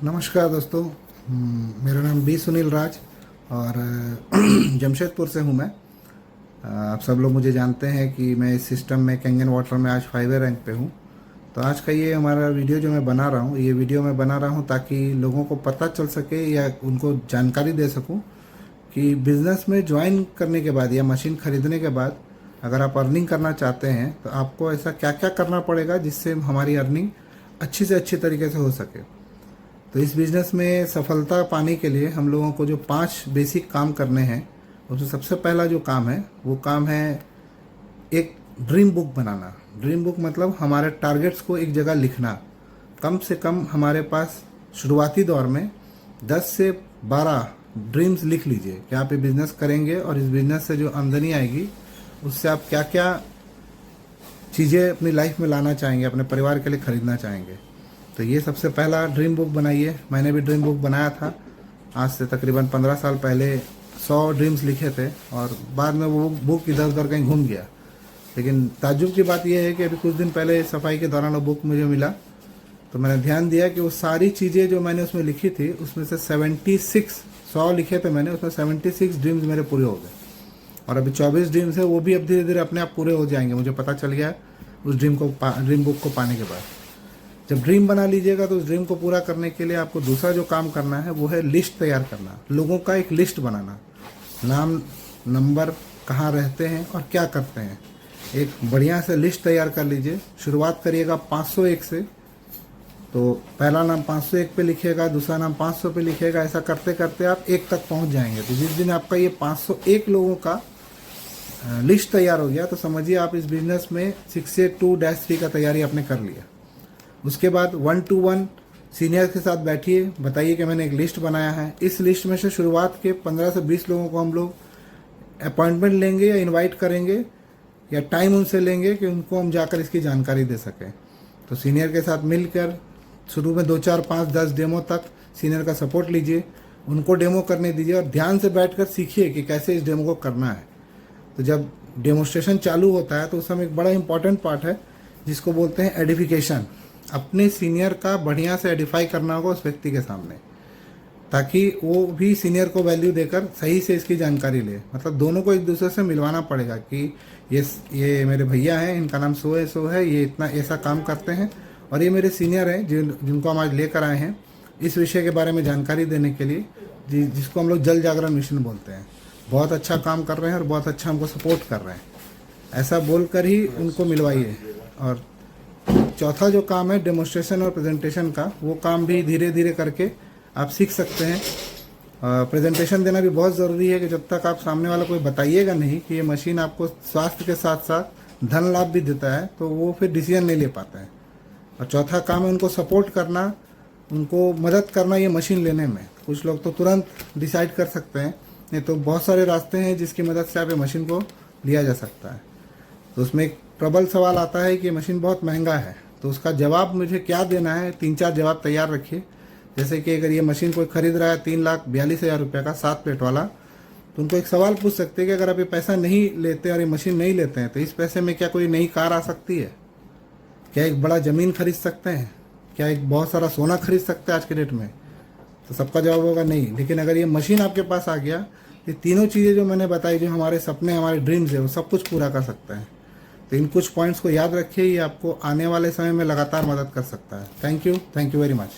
नमस्कार दोस्तों। मेरा नाम बी सुनील राज और जमशेदपुर से हूँ मैं। आप सब लोग मुझे जानते हैं कि मैं इस सिस्टम में कैंगन वाटर में आज 5वें रैंक पे हूँ। तो आज का ये हमारा वीडियो जो मैं बना रहा हूँ, ये वीडियो मैं बना रहा हूँ ताकि लोगों को पता चल सके या उनको जानकारी दे सकूँ कि बिज़नेस में ज्वाइन करने के बाद या मशीन ख़रीदने के बाद अगर आप अर्निंग करना चाहते हैं तो आपको ऐसा क्या क्या करना पड़ेगा जिससे हमारी अर्निंग अच्छी से अच्छी तरीके से हो सके। तो इस बिज़नेस में सफलता पाने के लिए हम लोगों को जो 5 बेसिक काम करने हैं, उसमें सबसे पहला जो काम है वो काम है एक ड्रीम बुक बनाना। ड्रीम बुक मतलब हमारे टारगेट्स को एक जगह लिखना। कम से कम हमारे पास शुरुआती दौर में 10 से 12 ड्रीम्स लिख लीजिए कि आप ये बिज़नेस करेंगे और इस बिज़नेस से जो आमदनी आएगी उससे आप क्या क्या चीज़ें अपनी लाइफ में लाना चाहेंगे, अपने परिवार के लिए ख़रीदना चाहेंगे। तो ये सबसे पहला ड्रीम बुक बनाइए। मैंने भी ड्रीम बुक बनाया था आज से तकरीबन 15 साल पहले। 100 ड्रीम्स लिखे थे और बाद में वो बुक इधर उधर कहीं घूम गया। लेकिन ताज्जुब की बात यह है कि अभी कुछ दिन पहले सफाई के दौरान वो बुक मुझे मिला, तो मैंने ध्यान दिया कि वो सारी चीज़ें जो मैंने उसमें लिखी थी उसमें से 76, 100 लिखे थे मैंने, उसमें 76 ड्रीम्स मेरे पूरे हो गए। और अभी 24 ड्रीम्स है, वो भी अब धीरे धीरे अपने आप पूरे हो जाएंगे, मुझे पता चल गया उस ड्रीम बुक को पाने के बाद। जब ड्रीम बना लीजिएगा तो उस ड्रीम को पूरा करने के लिए आपको दूसरा जो काम करना है वो है लिस्ट तैयार करना। लोगों का एक लिस्ट बनाना, नाम, नंबर, कहाँ रहते हैं और क्या करते हैं, एक बढ़िया से लिस्ट तैयार कर लीजिए। शुरुआत करिएगा 501 से, तो पहला नाम 501 पे लिखिएगा, दूसरा नाम 500 पे लिखिएगा। ऐसा करते करते आप 1 तक पहुंच जाएंगे। तो जिस दिन आपका ये 501 लोगों का लिस्ट तैयार हो गया तो समझिए आप इस बिजनेस में 682-3 का तैयारी आपने कर लिया। उसके बाद 1 to 1 सीनियर के साथ बैठिए, बताइए कि मैंने एक लिस्ट बनाया है। इस लिस्ट में से शुरुआत के 15 से 20 लोगों को हम लोग अपॉइंटमेंट लेंगे या इनवाइट करेंगे या टाइम उनसे लेंगे कि उनको हम जाकर इसकी जानकारी दे सकें। तो सीनियर के साथ मिलकर शुरू में 2, 4, 5, 10 डेमो तक सीनियर का सपोर्ट लीजिए, उनको डेमो करने दीजिए और ध्यान से बैठकर सीखिए कि कैसे इस डेमो को करना है। तो जब डेमोस्ट्रेशन चालू होता है तो उस समय एक बड़ा इंपॉर्टेंट पार्ट है जिसको बोलते हैं एडिफिकेशन। अपने सीनियर का बढ़िया से एडिफाई करना होगा उस व्यक्ति के सामने, ताकि वो भी सीनियर को वैल्यू देकर सही से इसकी जानकारी ले। मतलब दोनों को एक दूसरे से मिलवाना पड़ेगा कि ये मेरे भैया हैं, इनका नाम सो है, ये इतना ऐसा काम करते हैं, और ये मेरे सीनियर हैं जिनको हम आज लेकर आए हैं इस विषय के बारे में जानकारी देने के लिए, जिसको हम लोग जल जागरण मिशन बोलते हैं। बहुत अच्छा काम कर रहे हैं और बहुत अच्छा हमको सपोर्ट कर रहे हैं, ऐसा बोलकर ही उनको मिलवाइए। और चौथा जो काम है डेमोस्ट्रेशन और प्रेजेंटेशन का, वो काम भी धीरे धीरे करके आप सीख सकते हैं। प्रेजेंटेशन देना भी बहुत ज़रूरी है कि जब तक आप सामने वाला कोई बताइएगा नहीं कि ये मशीन आपको स्वास्थ्य के साथ साथ धन लाभ भी देता है, तो वो फिर डिसीजन नहीं ले पाता है। और चौथा काम है उनको सपोर्ट करना, उनको मदद करना ये मशीन लेने में। कुछ लोग तो तुरंत डिसाइड कर सकते हैं, नहीं तो बहुत सारे रास्ते हैं जिसकी मदद से आप ये मशीन को लिया जा सकता है। तो उसमें एक प्रबल सवाल आता है कि ये मशीन बहुत महंगा है, तो उसका जवाब मुझे क्या देना है। 3-4 जवाब तैयार रखिए। जैसे कि अगर ये मशीन कोई खरीद रहा है 3,42,000 रुपये का 7 प्लेट वाला, तो उनको एक सवाल पूछ सकते हैं कि अगर आप ये पैसा नहीं लेते और ये मशीन नहीं लेते हैं तो इस पैसे में क्या कोई नई कार आ सकती है, क्या एक बड़ा ज़मीन खरीद सकते हैं, क्या एक बहुत सारा सोना खरीद सकते हैं आज के डेट में। तो सबका जवाब होगा नहीं। लेकिन अगर ये मशीन आपके पास आ गया, ये तीनों चीज़ें जो मैंने बताई, जो हमारे सपने, हमारे ड्रीम्स है, वो सब कुछ पूरा कर सकता है। तो इन कुछ पॉइंट्स को याद रखिए, ये आपको आने वाले समय में लगातार मदद कर सकता है। Thank you very much.